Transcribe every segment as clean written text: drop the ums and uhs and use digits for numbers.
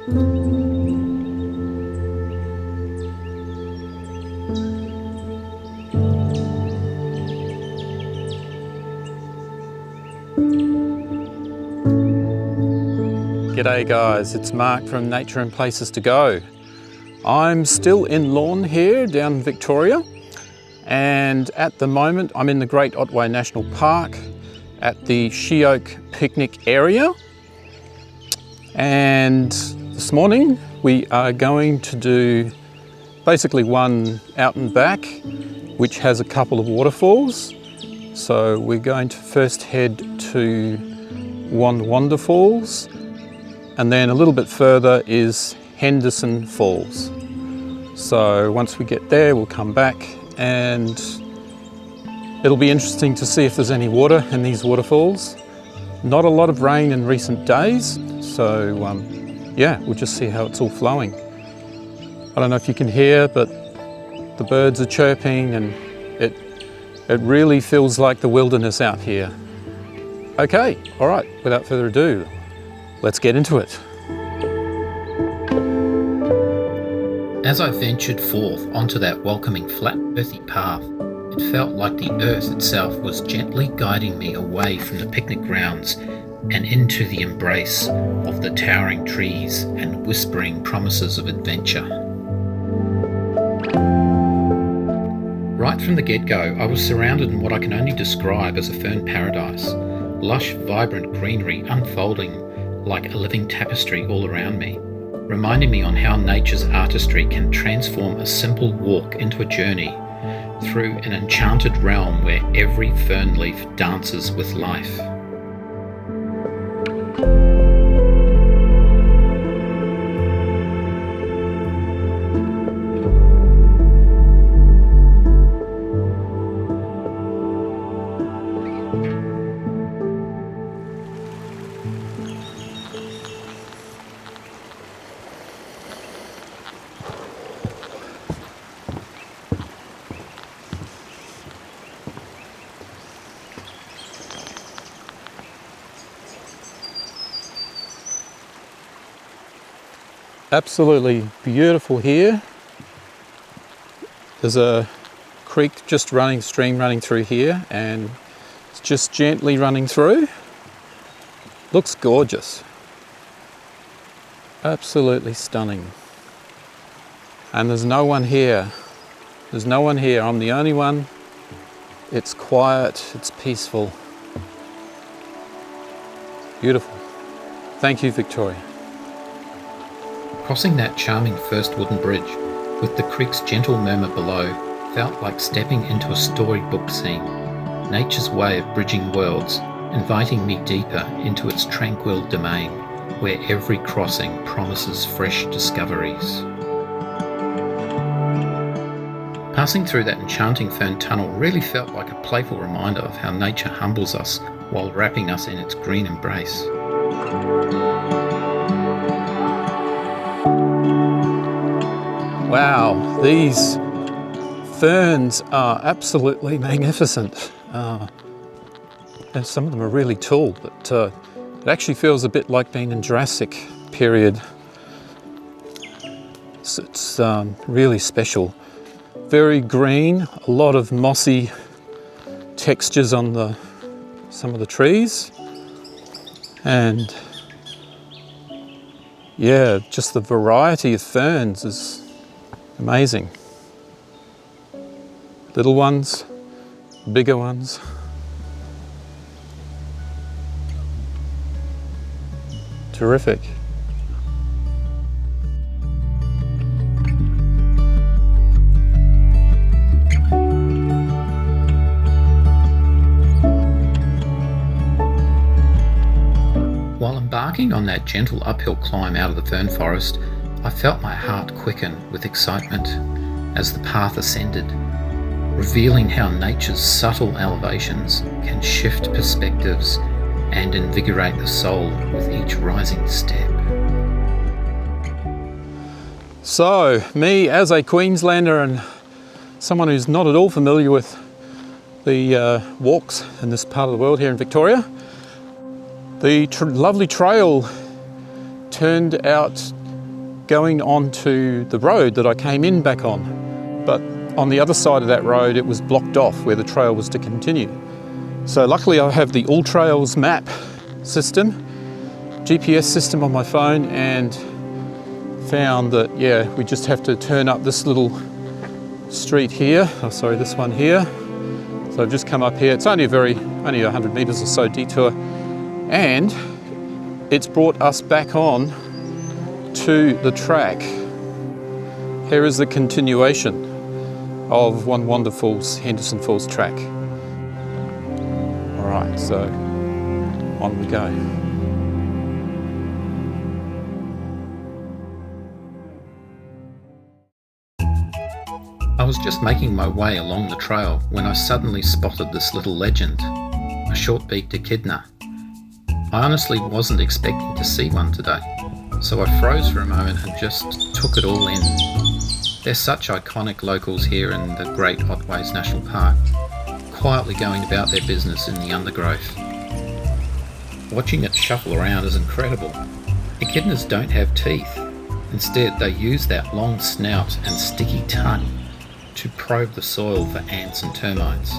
G'day guys, it's Mark from Nature and Places to Go. I'm still in Lorne here down in Victoria, and at the moment I'm in the Great Otway National Park at the Sheoak Picnic Area. And this morning we are going to do basically one out and back which has a couple of waterfalls. So we're going to first head to Won Wondah Falls, and then a little bit further is Henderson Falls. So once we get there, we'll come back and it'll be interesting to see if there's any water in these waterfalls. Not a lot of rain in recent days, so yeah, we'll just see how it's all flowing. I don't know if you can hear, but the birds are chirping and it really feels like the wilderness out here. Okay, all right, without further ado, let's get into it. As I ventured forth onto that welcoming flat earthy path, it felt like the earth itself was gently guiding me away from the picnic grounds and into the embrace of the towering trees and whispering promises of adventure. Right from the get-go, I was surrounded in what I can only describe as a fern paradise, lush, vibrant greenery unfolding like a living tapestry all around me, reminding me on how nature's artistry can transform a simple walk into a journey through an enchanted realm where every fern leaf dances with life. Absolutely beautiful here. There's a creek stream running through here, and it's just gently running through. Looks gorgeous. Absolutely stunning. And there's no one here. There's no one here. I'm the only one. It's quiet, it's peaceful. Beautiful. Thank you, Victoria. Crossing that charming first wooden bridge, with the creek's gentle murmur below, felt like stepping into a storybook scene, nature's way of bridging worlds, inviting me deeper into its tranquil domain, where every crossing promises fresh discoveries. Passing through that enchanting fern tunnel really felt like a playful reminder of how nature humbles us while wrapping us in its green embrace. Wow, these ferns are absolutely magnificent. And some of them are really tall, but it actually feels a bit like being in Jurassic period. So it's really special. Very green, a lot of mossy textures on some of the trees. And yeah, just the variety of ferns is amazing. Little ones, bigger ones. Terrific. While embarking on that gentle uphill climb out of the fern forest, I felt my heart quicken with excitement as the path ascended, revealing how nature's subtle elevations can shift perspectives and invigorate the soul with each rising step. So, me as a Queenslander and someone who's not at all familiar with the walks in this part of the world here in Victoria, the lovely trail turned out going onto the road that I came in back on. But on the other side of that road, it was blocked off where the trail was to continue. So luckily I have the All Trails map system, GPS system on my phone, and found that, yeah, we just have to turn up this little street here. Oh, sorry, this one here. So I've just come up here. It's only only 100 metres or so detour, and it's brought us back on to the track. Here is the continuation of Won Wondah Falls, Henderson Falls Track. All right, so on we go. I was just making my way along the trail when I suddenly spotted this little legend, a short-beaked echidna. I honestly wasn't expecting to see one today, so I froze for a moment and just took it all in. They're such iconic locals here in the Great Otway National Park, quietly going about their business in the undergrowth. Watching it shuffle around is incredible. Echidnas don't have teeth. Instead, they use that long snout and sticky tongue to probe the soil for ants and termites.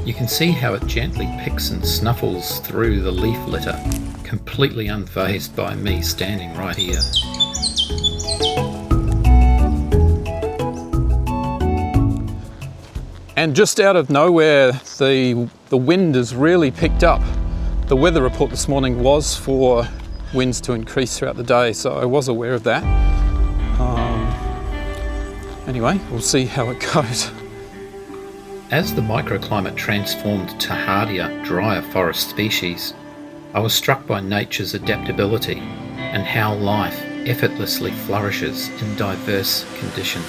You can see how it gently picks and snuffles through the leaf litter, completely unfazed by me standing right here. And just out of nowhere, the wind has really picked up. The weather report this morning was for winds to increase throughout the day, so I was aware of that. Anyway, we'll see how it goes. As the microclimate transformed to hardier, drier forest species, I was struck by nature's adaptability and how life effortlessly flourishes in diverse conditions.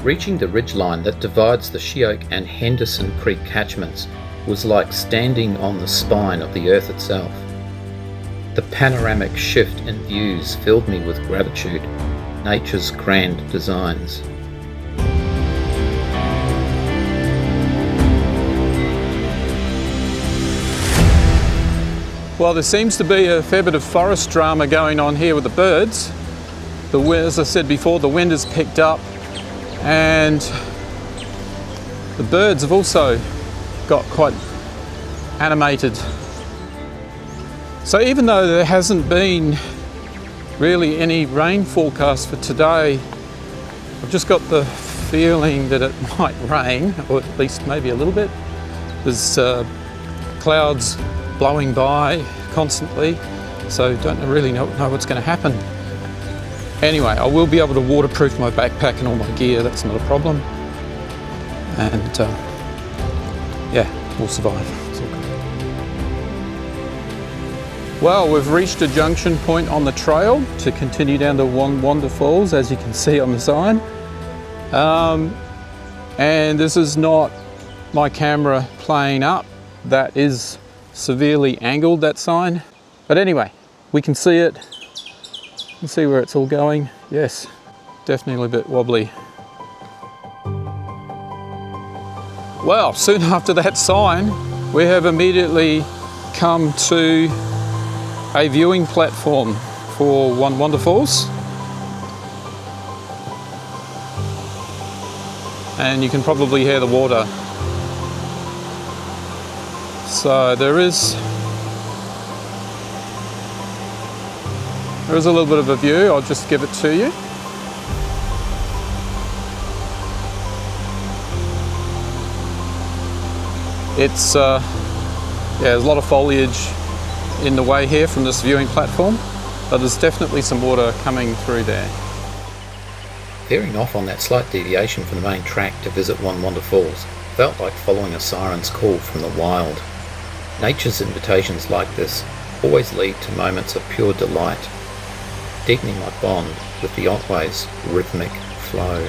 Reaching the ridgeline that divides the Sheoak and Henderson Creek catchments was like standing on the spine of the earth itself. The panoramic shift in views filled me with gratitude, nature's grand designs. Well, there seems to be a fair bit of forest drama going on here with the birds. As I said before, the wind has picked up, and the birds have also got quite animated. So even though there hasn't been really any rain forecast for today, I've just got the feeling that it might rain, or at least maybe a little bit. There's clouds blowing by constantly, so don't really know what's going to happen. Anyway, I will be able to waterproof my backpack and all my gear, that's not a problem. And yeah, we'll survive. It's all good. Well, we've reached a junction point on the trail to continue down to Won Wondah Falls, as you can see on the sign. And this is not my camera playing up. That is severely angled, that sign. But anyway, we can see it. You can see where it's all going. Yes, definitely a bit wobbly. Well, soon after that sign, we have immediately come to a viewing platform for Won Wondah Falls. And you can probably hear the water. So there is a little bit of a view. I'll just give it to you. It's there's a lot of foliage in the way here from this viewing platform, but there's definitely some water coming through there. Veering off on that slight deviation from the main track to visit Won Wondah Falls felt like following a siren's call from the wild. Nature's invitations like this always lead to moments of pure delight, deepening my bond with the Otways' rhythmic flow.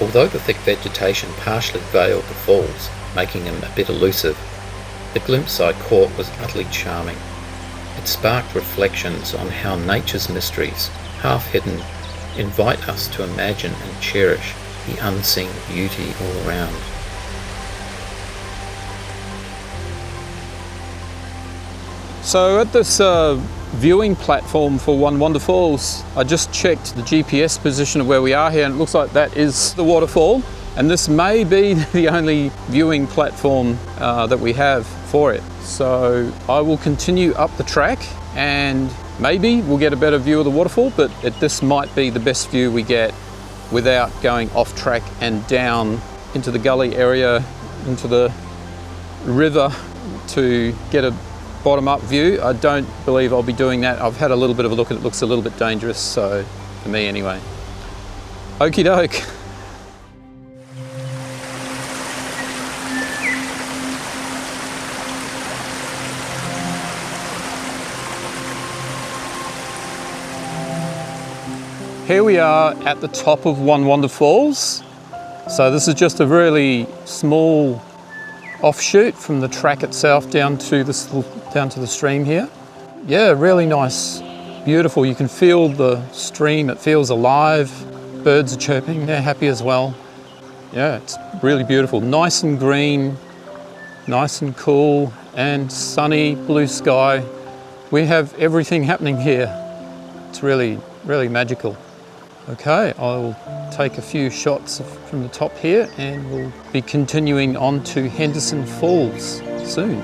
Although the thick vegetation partially veiled the falls, making them a bit elusive, the glimpse I caught was utterly charming. It sparked reflections on how nature's mysteries, half hidden, invite us to imagine and cherish the unseen beauty all around. So at this viewing platform for Won Wondah Falls, I just checked the GPS position of where we are here, and it looks like that is the waterfall. And this may be the only viewing platform that we have for it. So I will continue up the track and maybe we'll get a better view of the waterfall, but this might be the best view we get without going off track and down into the gully area, into the river to get a bottom up view. I don't believe I'll be doing that. I've had a little bit of a look and it looks a little bit dangerous, so for me anyway. Okie doke. Here we are at the top of Won Wondah Falls. So this is just a really small offshoot from the track itself down to the stream here. Yeah, really nice, beautiful. You can feel the stream, it feels alive. Birds are chirping, they're happy as well. Yeah, it's really beautiful. Nice and green, nice and cool and sunny, blue sky. We have everything happening here. It's really, really magical. Okay, I'll take a few shots from the top here and we'll be continuing on to Henderson Falls soon.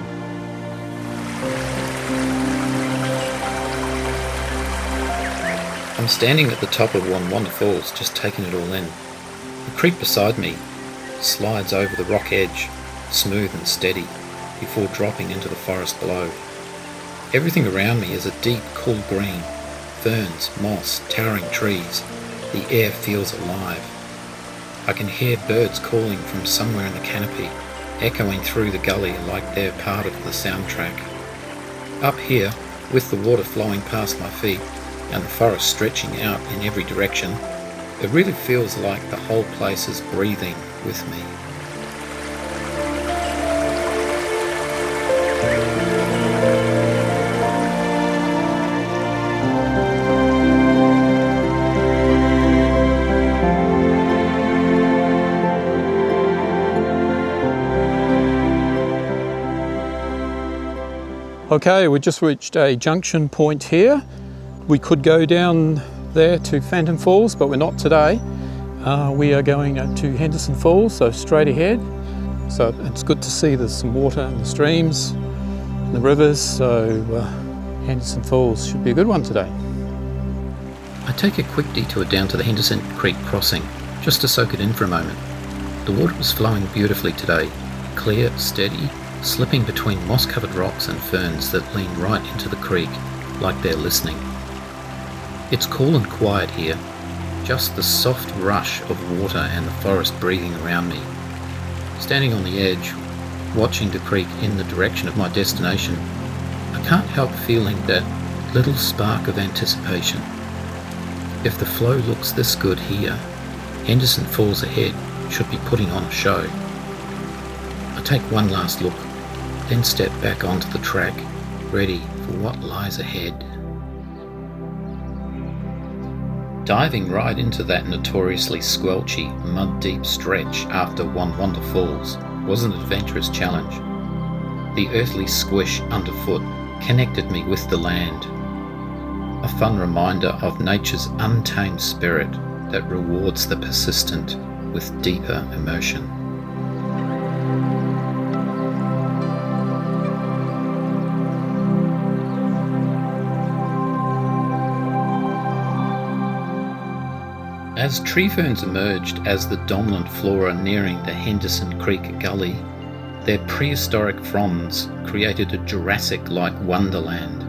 I'm standing at the top of Won Wondah Falls, just taking it all in. The creek beside me slides over the rock edge, smooth and steady, before dropping into the forest below. Everything around me is a deep, cool green. Ferns, moss, towering trees. The air feels alive. I can hear birds calling from somewhere in the canopy, echoing through the gully like they're part of the soundtrack. Up here, with the water flowing past my feet and the forest stretching out in every direction, it really feels like the whole place is breathing with me. Okay, we just reached a junction point here. We could go down there to Henderson Falls, but we're not today. We are going to Henderson Falls, so straight ahead. So it's good to see there's some water in the streams and the rivers, so Henderson Falls should be a good one today. I take a quick detour down to the Henderson Creek crossing, just to soak it in for a moment. The water was flowing beautifully today, clear, steady, slipping between moss-covered rocks and ferns that lean right into the creek, like they're listening. It's cool and quiet here, just the soft rush of water and the forest breathing around me. Standing on the edge, watching the creek in the direction of my destination, I can't help feeling that little spark of anticipation. If the flow looks this good here, Henderson Falls ahead should be putting on a show. I take one last look, then step back onto the track, ready for what lies ahead. Diving right into that notoriously squelchy, mud-deep stretch after Won Wondah Falls was an adventurous challenge. The earthly squish underfoot connected me with the land. A fun reminder of nature's untamed spirit that rewards the persistent with deeper immersion. As tree ferns emerged as the dominant flora nearing the Henderson Creek Gully, their prehistoric fronds created a Jurassic-like wonderland.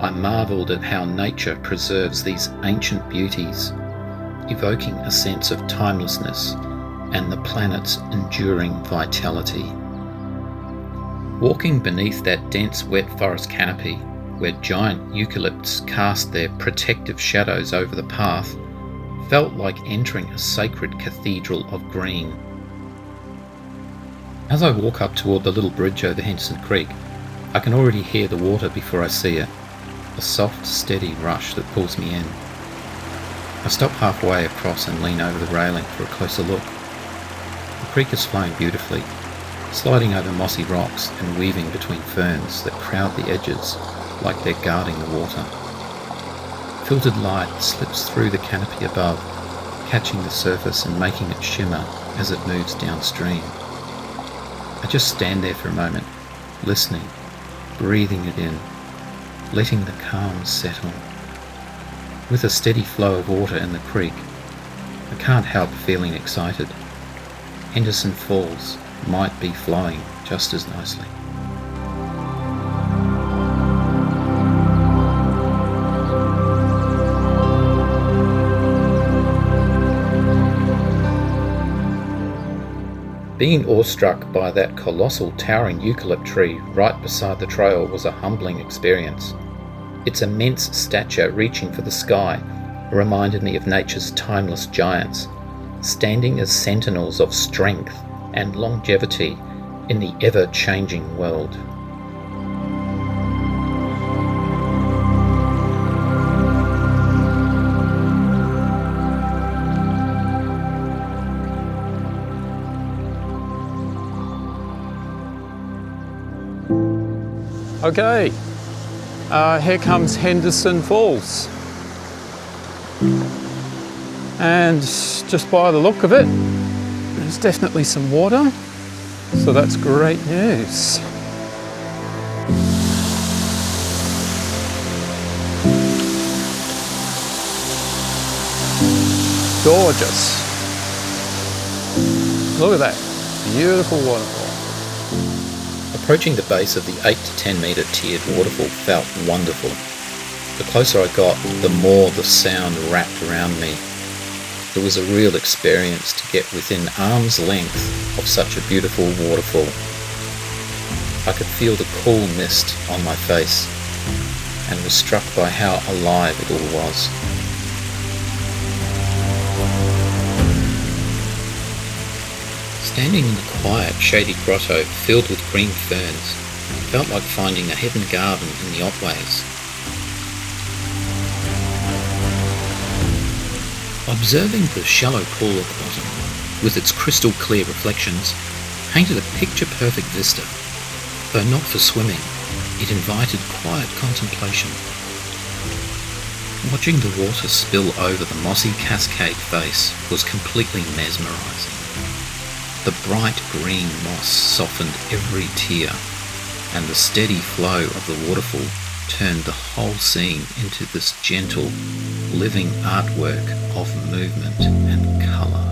I marvelled at how nature preserves these ancient beauties, evoking a sense of timelessness and the planet's enduring vitality. Walking beneath that dense wet forest canopy, where giant eucalypts cast their protective shadows over the path, felt like entering a sacred cathedral of green. As I walk up toward the little bridge over Henderson Creek, I can already hear the water before I see it, a soft, steady rush that pulls me in. I stop halfway across and lean over the railing for a closer look. The creek is flowing beautifully, sliding over mossy rocks and weaving between ferns that crowd the edges, like they're guarding the water. Filtered light slips through the canopy above, catching the surface and making it shimmer as it moves downstream. I just stand there for a moment, listening, breathing it in, letting the calm settle. With a steady flow of water in the creek, I can't help feeling excited. Henderson Falls might be flowing just as nicely. Being awestruck by that colossal towering eucalypt tree right beside the trail was a humbling experience. Its immense stature reaching for the sky reminded me of nature's timeless giants, standing as sentinels of strength and longevity in the ever-changing world. Okay, here comes Henderson Falls. And just by the look of it, there's definitely some water, so that's great news. Gorgeous. Look at that, beautiful waterfall. Approaching the base of the 8 to 10 metre tiered waterfall felt wonderful. The closer I got, the more the sound wrapped around me. It was a real experience to get within arm's length of such a beautiful waterfall. I could feel the cool mist on my face and was struck by how alive it all was. Standing in the quiet, shady grotto filled with green ferns felt like finding a hidden garden in the Otways. Observing the shallow pool at the bottom, with its crystal clear reflections, painted a picture-perfect vista. Though not for swimming, it invited quiet contemplation. Watching the water spill over the mossy cascade face was completely mesmerizing. The bright green moss softened every tear, and the steady flow of the waterfall turned the whole scene into this gentle, living artwork of movement and colour.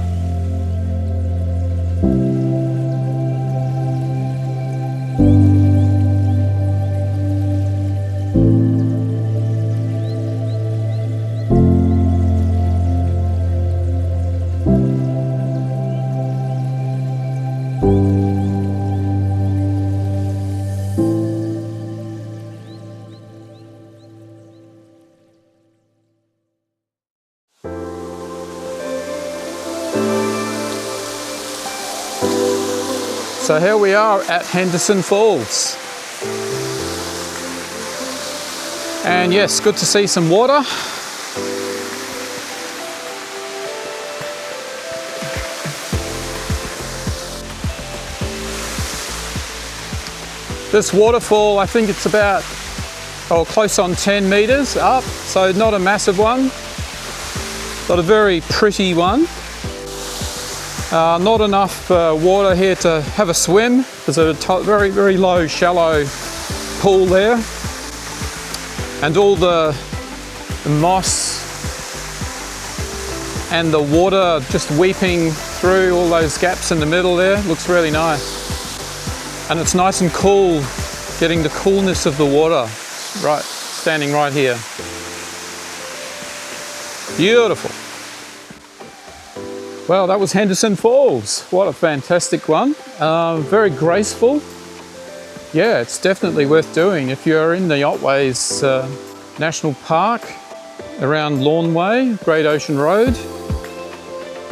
So here we are at Henderson Falls. And yes, good to see some water. This waterfall, I think it's about close on 10 metres up, so not a massive one, but a very pretty one. Not enough water here to have a swim. There's a very, very low, shallow pool there. And all the moss and the water just weeping through all those gaps in the middle there. Looks really nice. And it's nice and cool, getting the coolness of the water, right, standing right here. Beautiful. Well, that was Henderson Falls. What a fantastic one. Very graceful. Yeah, it's definitely worth doing. If you're in the Otways National Park around Lorne Way, Great Ocean Road,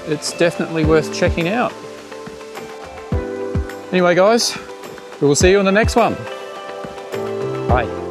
it's definitely worth checking out. Anyway, guys, we will see you on the next one. Bye.